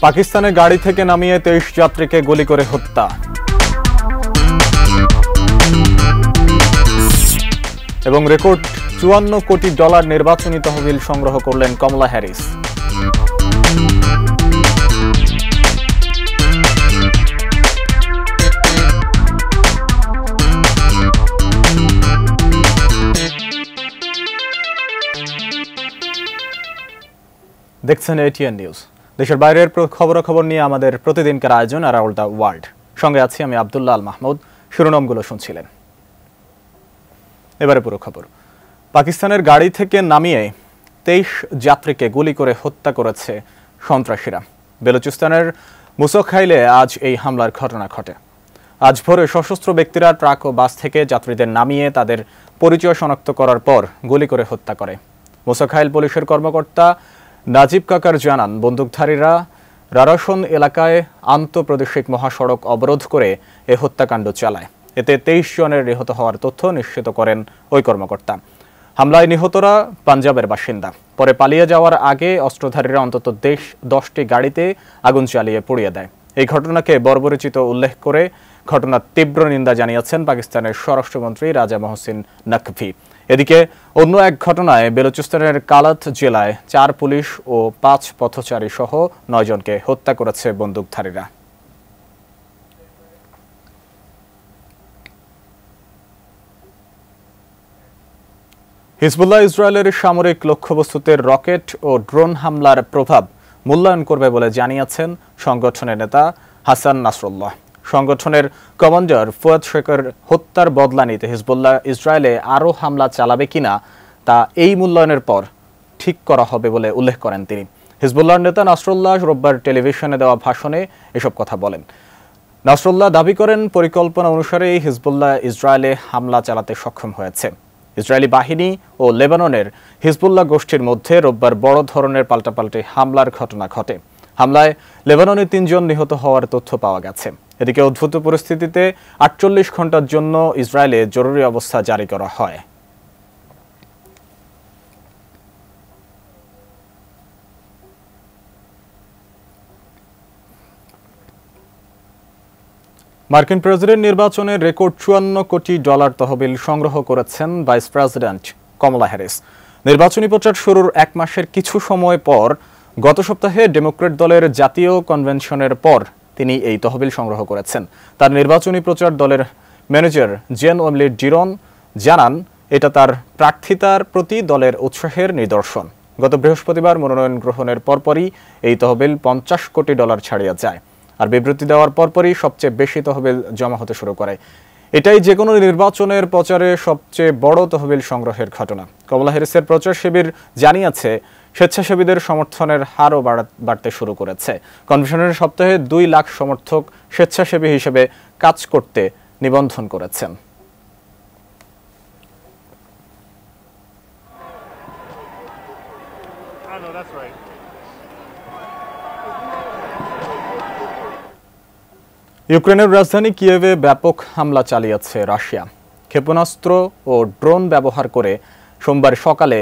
পাকিস্তানে গাড়ি থেকে নামিয়ে 23 যাত্রীকে গুলি করে হত্যা। এবং রেকর্ড $54 কোটি নির্বাচনী তহবিল সংগ্রহ করলেন কমলা হ্যারিস। দেখছেন এটিএন নিউজ। দেশের বাইরের খবরাখবর নিয়ে আমাদের প্রতিদিনকার আয়োজন অ্যারাউন্ড দ্য ওয়ার্ল্ড। সঙ্গে আছি আমি আব্দুল্লাহ আল মাহমুদ। শিরোনামগুলো শুনছিলেন, এবারে পুরো খবর। পাকিস্তানের গাড়ি থেকে নামিয়ে 23 যাত্রীকে গুলি করে হত্যা করেছে সন্ত্রাসীরা। বেলুচিস্তানের মুসখাইলে আজ এই হামলার ঘটনা ঘটে। আজ ভোরে সশস্ত্র ব্যক্তিরা ট্রাক ও বাস থেকে যাত্রীদের নামিয়ে তাদের পরিচয় শনাক্ত করার পর গুলি করে হত্যা করে। মুসখাইল পুলিশের কর্মকর্তা নাজিব কাকার জানান, বন্দুকধারীরা রারাসন এলাকায় আন্তঃপ্রাদেশিক মহাসড়ক অবরোধ করে এ হত্যাকাণ্ড চালায়। এতে 23 জনের নিহত হওয়ার তথ্য নিশ্চিত করেন ওই কর্মকর্তা। হামলায় নিহতরা পাঞ্জাবের বাসিন্দা। পরে পালিয়ে যাওয়ার আগে অস্ত্রধারীরা অন্তত 10টি গাড়িতে আগুন জ্বালিয়ে পুড়িয়ে দেয়। এই ঘটনাকে বর্বরোচিত উল্লেখ করে ঘটনার তীব্র নিন্দা জানিয়েছেন পাকিস্তানের স্বরাষ্ট্রমন্ত্রী রাজা মহসিন নকভি। এদিকে অন্য এক ঘটনায় বেলুচিস্তানের কালাত জেলায় 4 পুলিশ ও 5 পথচারী সহ 9 জনকে হত্যা করেছে বন্দুকধারীরা। হিজবুল্লাহ ইসরায়েলের সামরিক লক্ষ্যবস্তুতে রকেট ও ড্রোন হামলার প্রভাব মূল্যায়ন করবে বলে জানিয়েছেন সংগঠনের নেতা হাসান নাসরুল্লাহ। সংগঠনের কমান্ডার ফুয়াদ শেখের হত্যার বদলা নিতে হিজবুল্লাহ ইসরায়েলে আরও হামলা চালাবে কিনা তা এই মূল্যায়নের পর ঠিক করা হবে বলে উল্লেখ করেন তিনি। হিজবুল্লাহর নেতা নাসরুল্লাহ রোববার টেলিভিশনে দেওয়া ভাষণে এসব কথা বলেন। নাসরুল্লাহ দাবি করেন, পরিকল্পনা অনুসারে হিজবুল্লাহ ইসরায়েলে হামলা চালাতে সক্ষম হয়েছে। ইসরায়েলি বাহিনী ও লেবাননের হিজবুল্লাহ গোষ্ঠীর মধ্যে রোববার বড় ধরনের পাল্টাপাল্টি হামলার ঘটনা ঘটে। হামলায় লেবাননে 3 জন নিহত হওয়ার তথ্য পাওয়া গেছে। এদিকে উদ্ভূত পরিস্থিতিতে 48 ঘন্টার জন্য ইসরায়েলে জরুরি অবস্থা জারি করা হয়। মার্কিন প্রেসিডেন্ট নির্বাচনে রেকর্ড $54 কোটি তহবিল সংগ্রহ করেছেন ভাইস প্রেসিডেন্ট কমলা হ্যারিস। নির্বাচনী প্রচার শুরুর 1 মাসের কিছু সময় পর গত সপ্তাহে ডেমোক্র্যাট দলের জাতীয় কনভেনশনের পর তিনি এই তহবিল সংগ্রহ করেছেন। তার নির্বাচনী প্রচার দলের ম্যানেজার জেন ওমলি ডিরন জানান, এটা তার প্রার্থিতার প্রতি দলের উৎসাহের নিদর্শন। গত বৃহস্পতিবার মনোনয়ন গ্রহণের পরপরই এই তহবিল $50 কোটি ছাড়িয়ে যায়। আর বিবৃতি দেওয়ার পরপরই সবচেয়ে বেশি তহবিল জমা হতে শুরু করে। এটাই যে কোনো নির্বাচনের প্রচারে সবচেয়ে বড় তহবিল সংগ্রহের ঘটনা। কমলা হ্যারিসের প্রচার শিবির জানিয়েছে, স্বেচ্ছাসেবীদের সমর্থনের হারও বাড়তে শুরু করেছে। কনভেনশনের সপ্তাহে 2 লাখ সমর্থক স্বেচ্ছাসেবী হিসেবে কাজ করতে নিবন্ধন করেছেন। ইউক্রেনের রাজধানী কিয়েভে ব্যাপক হামলা চালিয়েছে রাশিয়া। ক্ষেপণাস্ত্র ও ড্রোন ব্যবহার করে সোমবার সকালে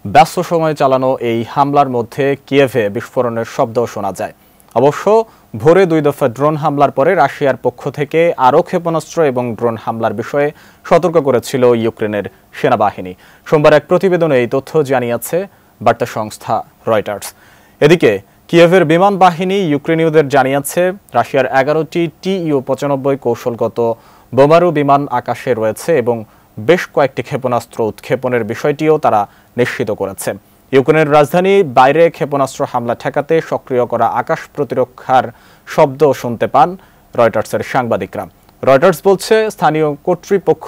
ব্যস্ত সময়ে চালানো এই হামলার মধ্যে কিয়েভে বিস্ফোরণের শব্দও শোনা যায়। অবশ্য ভোরে 2 দফা ড্রোন হামলার পরে রাশিয়ার পক্ষ থেকে আরও ক্ষেপণাস্ত্র এবং ড্রোন হামলার বিষয়ে সতর্ক করেছিল ইউক্রেনের সেনাবাহিনী। সোমবার এক প্রতিবেদনে এই তথ্য জানিয়েছে বার্তা সংস্থা রয়টার্স। এদিকে কিয়েভের বিমান বাহিনী ইউক্রেনীয়দের জানিয়েছে, রাশিয়ার 11টি Tu-95 কৌশলগত বোমারু বিমান আকাশে রয়েছে এবং বেশ কয়েকটি ক্ষেপণাস্ত্র উৎক্ষেপণের বিষয়টিও তারা নিশ্চিত করেছে। ইউক্রেনের রাজধানী বাইরে ক্ষেপণাস্ত্র হামলা ঠেকাতে সক্রিয় করা আকাশ প্রতিরক্ষার শব্দ শুনতে পান রয়টার্সের সাংবাদিকরা। রয়টার্স বলছে, স্থানীয় কর্তৃপক্ষ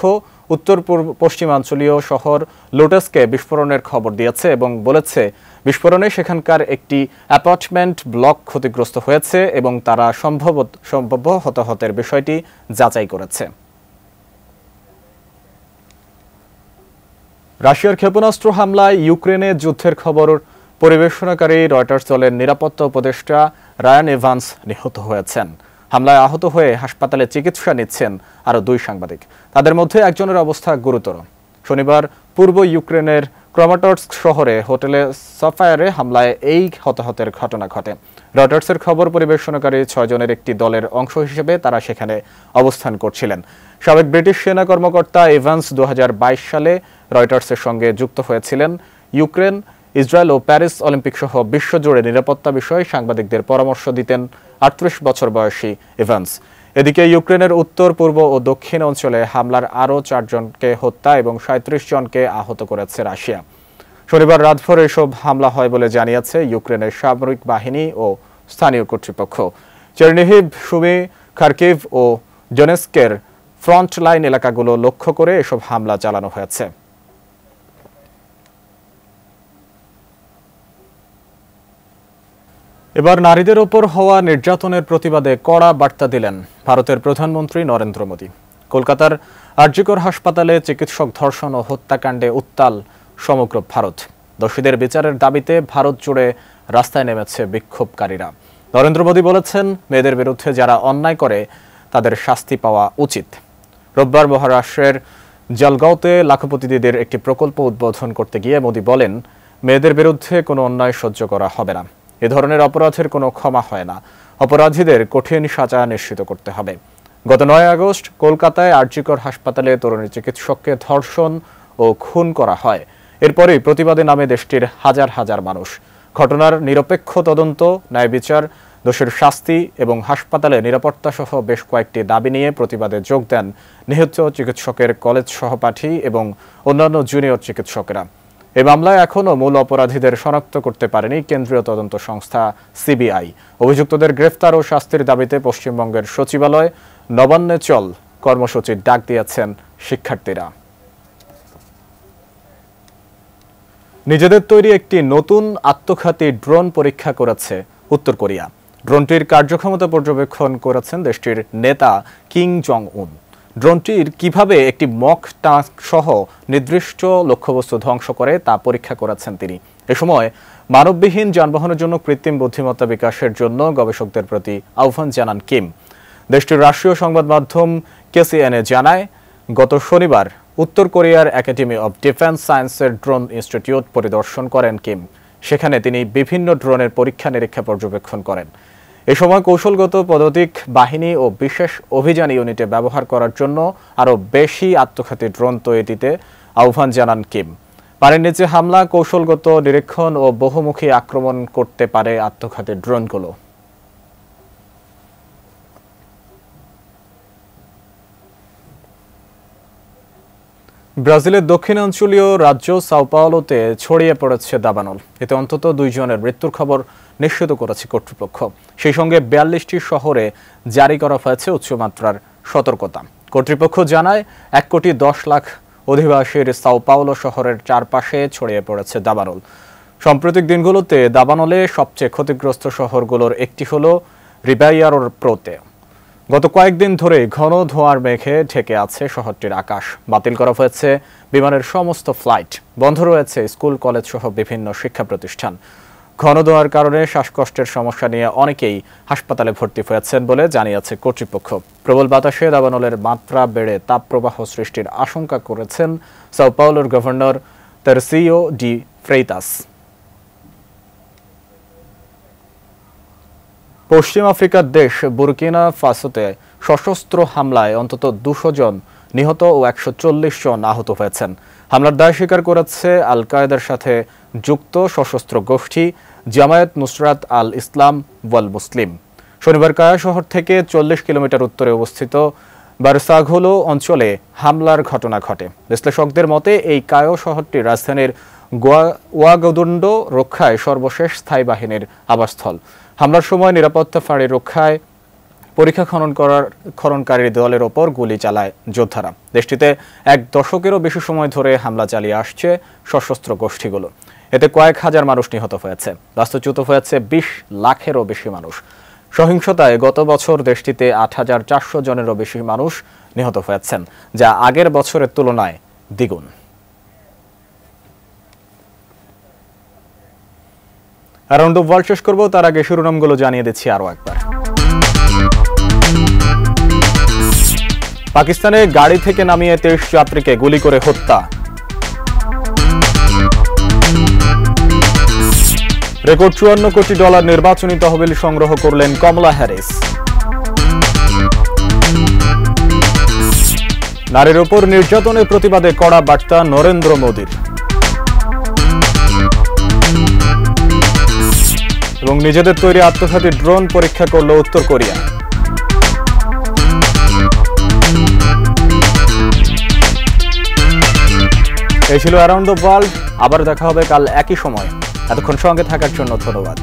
উত্তর পশ্চিমাঞ্চলীয় শহর লোটাসকে বিস্ফোরণের খবর দিয়েছে এবং বলেছে, বিস্ফোরণে সেখানকার একটি অ্যাপার্টমেন্ট ব্লক ক্ষতিগ্রস্ত হয়েছে এবং তারা সম্ভাব্য হতাহতের বিষয়টি যাচাই করেছে। রাশিয়ার ক্ষেপণাস্ত্র হামলায় ইউক্রেনে যুদ্ধের খবর পরিবেশনাকারী রয়টার্স দলের নিরাপত্তা উপদেষ্টা রায়ান এভান্স নিহত হয়েছেন। হামলায় আহত হয়ে হাসপাতালে চিকিৎসা নিচ্ছেন আরও 2 সাংবাদিক। তাদের মধ্যে একজনের অবস্থা গুরুতর। শনিবার পূর্ব ইউক্রেনের ক্রামাটর্স্ক শহরে হোটেলে সাফায়ারে হামলায় এই হতাহতের ঘটনা ঘটে। রয়টার্সের খবর পরিবেশনকারী 6 জনের একটি দলের অংশ হিসেবে তারা সেখানে অবস্থান করছিলেন। সাবেক ব্রিটিশ সেনা কর্মকর্তা এভান্স 2022 সালে রয়টার্সের সঙ্গে যুক্ত হয়েছিলেন। ইউক্রেন, ইসরায়েল ও প্যারিস অলিম্পিক সহ বিশ্বজুড়ে নিরাপত্তা বিষয়ে সাংবাদিকদের পরামর্শ দিতেন 38 বছর বয়সী এভান্স। এদিকে ইউক্রেনের উত্তর, পূর্ব ও দক্ষিণ অঞ্চলে হামলার আরও 4 জনকে হত্যা এবং 37 জনকে আহত করেছে রাশিয়া। শনিবার রাতভর এসব হামলা হয় বলে জানিয়েছে ইউক্রেনের সামরিক বাহিনী ও স্থানীয় কর্তৃপক্ষ। চেরনিহিভ, সুমি, খার্কিভ ও ডোনেস্কের ফ্রন্ট লাইন এলাকাগুলো লক্ষ্য করে এসব হামলা চালানো হয়েছে। এবার নারীদের ওপর হওয়া নির্যাতনের প্রতিবাদে কড়া বার্তা দিলেন ভারতের প্রধানমন্ত্রী নরেন্দ্র মোদী। কলকাতার আরজিকর হাসপাতালে চিকিৎসক ধর্ষণ ও হত্যাকাণ্ডে উত্তাল সমগ্র ভারত। দোষীদের বিচারের দাবিতে ভারত জুড়ে রাস্তায় নেমেছে বিক্ষোভকারীরা। নরেন্দ্র মোদী বলেছেন, মেয়েদের বিরুদ্ধে যারা অন্যায় করে তাদের শাস্তি পাওয়া উচিত। রোববার মহারাষ্ট্রের জলগাঁওতে লাখপতি দিদির একটি প্রকল্প উদ্বোধন করতে গিয়ে মোদী বলেন, মেয়েদের বিরুদ্ধে কোনো অন্যায় সহ্য করা হবে না। এ ধরনের অপরাধের কোনো ক্ষমা হয় না। অপরাধীদের কঠিন সাজা নিশ্চিত করতে হবে। গত 9 আগস্ট কলকাতায় আরজিকর হাসপাতালে তরুণী চিকিৎসককে ধর্ষণ ও খুন করা হয়। এরপরই প্রতিবাদে নামে দেশটির হাজার হাজার মানুষ। ঘটনার নিরপেক্ষ তদন্ত, ন্যায় বিচার, দোষীর শাস্তি এবং হাসপাতালে নিরাপত্তা সহ বেশ কয়েকটি দাবি নিয়ে প্রতিবাদে যোগ দেন নিহত চিকিৎসকের কলেজ সহপাঠী এবং অন্যান্য জুনিয়র চিকিৎসকেরা। এই মামলায় এখনও মূল অপরাধীদের শনাক্ত করতে পারেনি কেন্দ্রীয় তদন্ত সংস্থা সিবিআই। অভিযুক্তদের গ্রেফতার ও শাস্তির দাবিতে পশ্চিমবঙ্গের সচিবালয় নবান্নে চল কর্মসূচির ডাক দিয়েছেন শিক্ষার্থীরা। নিজেদের তৈরি একটি নতুন আত্মঘাতী ড্রোন পরীক্ষা করেছে উত্তর কোরিয়া। ড্রোনটির কার্যক্ষমতা পর্যবেক্ষণ করেছেন দেশটির নেতা কিম জং উন। ড্রোনটির কিভাবে একটি মক টাস্ক সহ নির্দিষ্ট লক্ষ্যবস্তু ধ্বংস করে তা পরীক্ষা করেছেন তিনি। এ সময় মানববিহীন যানবাহনের জন্য কৃত্রিম বুদ্ধিমত্তা বিকাশের জন্য গবেষকদের প্রতি আহ্বান জানান কিম। দেশটির রাষ্ট্রীয় সংবাদ মাধ্যম কেসিএনএ জানায়, গত শনিবার উত্তর কোরিয়ার একাডেমি অব ডিফেন্স সায়েন্সের ড্রোন ইনস্টিটিউট পরিদর্শন করেন কিম। সেখানে তিনি বিভিন্ন ড্রোনের পরীক্ষা নিরীক্ষা পর্যবেক্ষণ করেন। এ সময় কৌশলগত পদাতিক বাহিনী ও বিশেষ অভিযান ইউনিটে ব্যবহার করার জন্য আরও বেশি আত্মঘাতী ড্রোন তৈরিতে আহ্বান জানান কিম। পানির নিচে হামলা, কৌশলগত নিরীক্ষণ ও বহুমুখী আক্রমণ করতে পারে আত্মঘাতী ড্রোনগুলো। ব্রাজিলের দক্ষিণাঞ্চলীয় রাজ্য সাও পাওলোতে ছড়িয়ে পড়েছে দাবানল। এতে অন্তত 2 জনের মৃত্যুর খবর নিশ্চিত করেছে কর্তৃপক্ষ। সেই সঙ্গে 42টি শহরে জারি করা হয়েছে উচ্চমাত্রার সতর্কতা। কর্তৃপক্ষ জানায়, 1,10,00,000 অধিবাসীর সাও পাওলো শহরের চারপাশে ছড়িয়ে পড়েছে দাবানল। সাম্প্রতিক দিনগুলোতে দাবানলে সবচেয়ে ক্ষতিগ্রস্ত শহরগুলোর একটি হল রিবাইয়ারো প্রেতো। গত কয়েকদিন ধরে ঘন ধোঁয়ার মেঘে ঢেকে আছে শহরটির আকাশ। বাতিল করা হয়েছে বিমানের সমস্ত ফ্লাইট। বন্ধ রয়েছে স্কুল, কলেজ সহ বিভিন্ন শিক্ষা প্রতিষ্ঠান। ঘন ধোঁয়ার কারণে শ্বাসকষ্টের সমস্যা নিয়ে অনেকেই হাসপাতালে ভর্তি হয়েছেন বলে জানিয়েছে কর্তৃপক্ষ। প্রবল বাতাসে দাবানলের মাত্রা বেড়ে তাপপ্রবাহ সৃষ্টির আশঙ্কা করেছেন সাও পাওলোর গভর্নর তারসিও ডি ফ্রেইতাস। পশ্চিম আফ্রিকার দেশ বুরকিনা ফাসোতে সশস্ত্র হামলায় অন্তত 200 জন নিহত ও 140 জন আহত হয়েছেন। হামলার দায় স্বীকার করেছে আল কায়েদার সাথে যুক্ত সশস্ত্র গোষ্ঠী জামায়াত নুসরাত আল ইসলাম ওয়াল মুসলিম। শনিবার কায়া শহর থেকে 40 কিলোমিটার উত্তরে অবস্থিত বারসাঘোলো অঞ্চলে হামলার ঘটনা ঘটে। বিশ্লেষকদের মতে এই কায়ো শহরটি রাজধানীর ওয়াগাদুন্ড রক্ষায় সর্বশেষ স্থায়ী বাহিনীর আবাসস্থল। হামলার সময় নিরাপত্তা ফাঁড়ি রক্ষায় পরীক্ষা খননকারী দলের ওপর গুলি চালায় যোদ্ধারা। দেশটিতে 1 দশকেরও বেশি সময় ধরে হামলা চালিয়ে আসছে সশস্ত্র গোষ্ঠীগুলো। এতে কয়েক হাজার মানুষ নিহত হয়েছে, বাস্তুচ্যুত হয়েছে 20 লাখেরও বেশি মানুষ। সহিংসতায় গত বছর দেশটিতে 8,400 জনেরও বেশি মানুষ নিহত হয়েছেন, যা আগের বছরের তুলনায় দ্বিগুণ। রাউন্ড অফ ওয়ার্ল্ড শেষ করবো, তার আগে শিরোনামগুলো জানিয়ে দিচ্ছি আরও একবার। পাকিস্তানে গাড়ি থেকে নামিয়ে 23 যাত্রীকে গুলি করে হত্যা, রেকর্ড $54 কোটি নির্বাচনী তহবিল সংগ্রহ করলেন কমলা হ্যারিস। নারীর উপর নির্যাতনের প্রতিবাদে কড়া বার্তা নরেন্দ্র মোদীর। এবং নিজেদের তৈরি আত্মঘাতী ড্রোন পরীক্ষা করল উত্তর কোরিয়া। এই ছিল অ্যারাউন্ড দ্য ওয়ার্ল্ড। আবার দেখা হবে কাল একই সময়। এতক্ষণ সঙ্গে থাকার জন্য ধন্যবাদ।